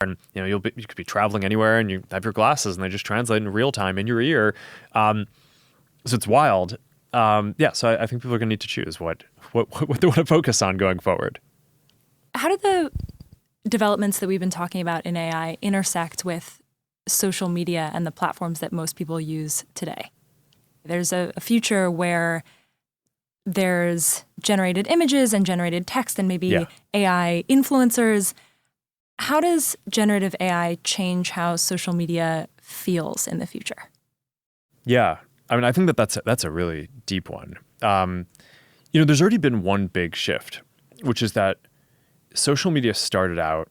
and you could be traveling anywhere and you have your glasses and they just translate in real time in your ear. So it's wild. So I think people are going to need to choose what they want to focus on going forward. How do the developments that we've been talking about in AI intersect with social media and the platforms that most people use today? There's a future where there's generated images and generated text and maybe AI influencers. How does generative AI change how social media feels in the future? Yeah. I mean, I think that's a really deep one. There's already been one big shift, which is that social media started out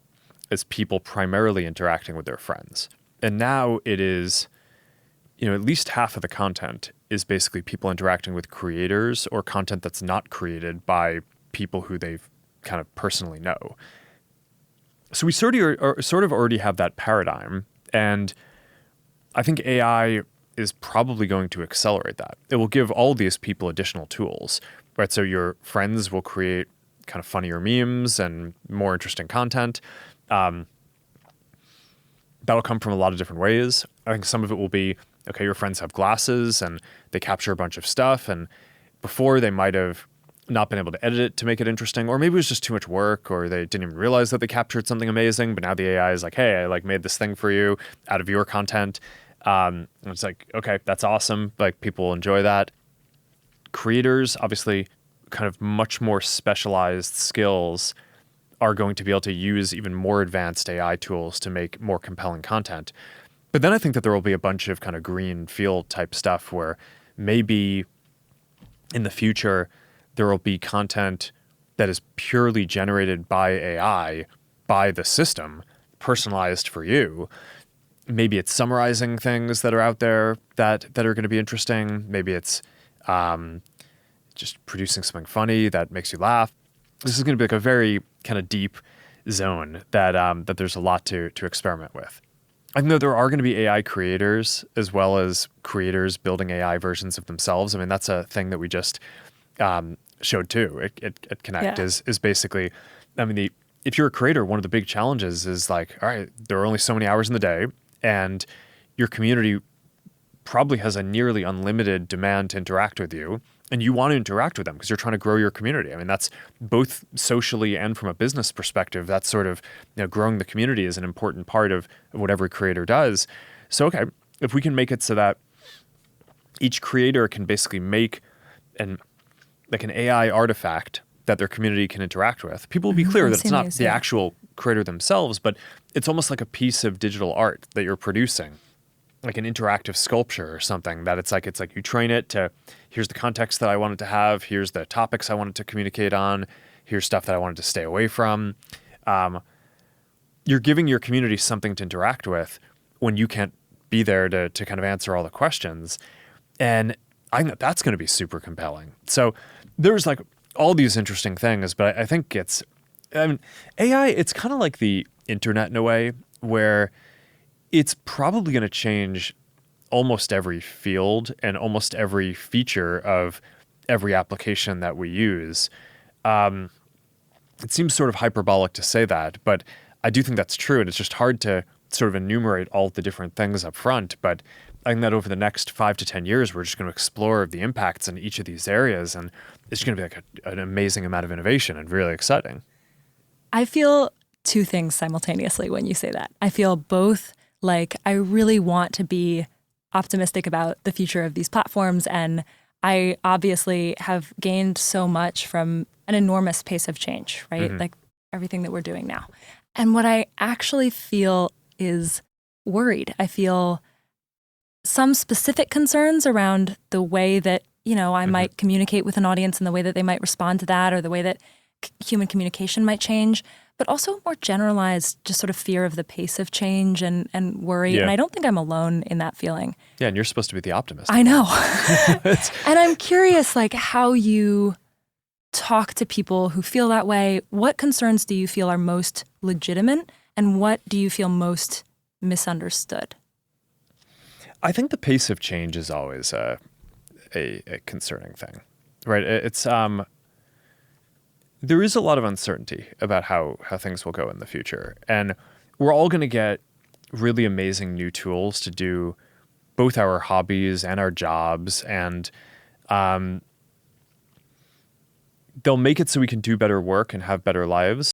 as people primarily interacting with their friends. And now it is, at least half of the content is basically people interacting with creators or content that's not created by people who they kind of personally know. So we sort of already have that paradigm. And I think AI is probably going to accelerate that. It will give all these people additional tools, right? So your friends will create kind of funnier memes and more interesting content. That'll come from a lot of different ways. I think some of it will be, okay, your friends have glasses and they capture a bunch of stuff. And before they might have not been able to edit it to make it interesting, or maybe it was just too much work, or they didn't even realize that they captured something amazing. But now the AI is like, hey, I made this thing for you out of your content. And it's like, okay, that's awesome. People will enjoy that. Creators, obviously, kind of much more specialized skills are going to be able to use even more advanced AI tools to make more compelling content. But then I think that there will be a bunch of kind of green field type stuff where maybe in the future there will be content that is purely generated by AI, by the system, personalized for you. Maybe it's summarizing things that are out there that are going to be interesting. Maybe it's just producing something funny that makes you laugh. This is going to be a very kind of deep zone that there's a lot to experiment with. I know there are going to be AI creators as well as creators building AI versions of themselves. I mean, that's a thing that we just showed too at Connect is basically, I mean, if you're a creator, one of the big challenges is all right, there are only so many hours in the day, and your community probably has a nearly unlimited demand to interact with you, and you want to interact with them because you're trying to grow your community. I mean, that's both socially and from a business perspective. That's sort of, growing the community is an important part of what every creator does. So, okay, if we can make it so that each creator can basically make an AI artifact that their community can interact with, people will be clear that it's not the actual creator themselves, but it's almost like a piece of digital art that you're producing, like an interactive sculpture or something that it's like you train it to, here's the context that I want it to have, here's the topics I want it to communicate on, here's stuff that I want it to stay away from. You're giving your community something to interact with when you can't be there to kind of answer all the questions. And I think that's going to be super compelling. So there's all these interesting things, but I think AI, it's kind of like the internet in a way where it's probably going to change almost every field and almost every feature of every application that we use. It seems sort of hyperbolic to say that, but I do think that's true. And it's just hard to sort of enumerate all the different things up front. But I think that over the next 5 to 10 years, we're just going to explore the impacts in each of these areas. And it's going to be an amazing amount of innovation and really exciting. I feel two things simultaneously when you say that. I feel both I really want to be optimistic about the future of these platforms. And I obviously have gained so much from an enormous pace of change, right? Mm-hmm. Everything that we're doing now. And what I actually feel is worried. I feel some specific concerns around the way that, I might communicate with an audience and the way that they might respond to that, or the way that human communication might change, but also more generalized, just sort of fear of the pace of change and worry. Yeah. And I don't think I'm alone in that feeling. Yeah, and you're supposed to be the optimist. I know. And I'm curious, how you talk to people who feel that way. What concerns do you feel are most legitimate, and what do you feel most misunderstood? I think the pace of change is always a concerning thing, right? It's there is a lot of uncertainty about how things will go in the future. And we're all going to get really amazing new tools to do both our hobbies and our jobs, and they'll make it so we can do better work and have better lives.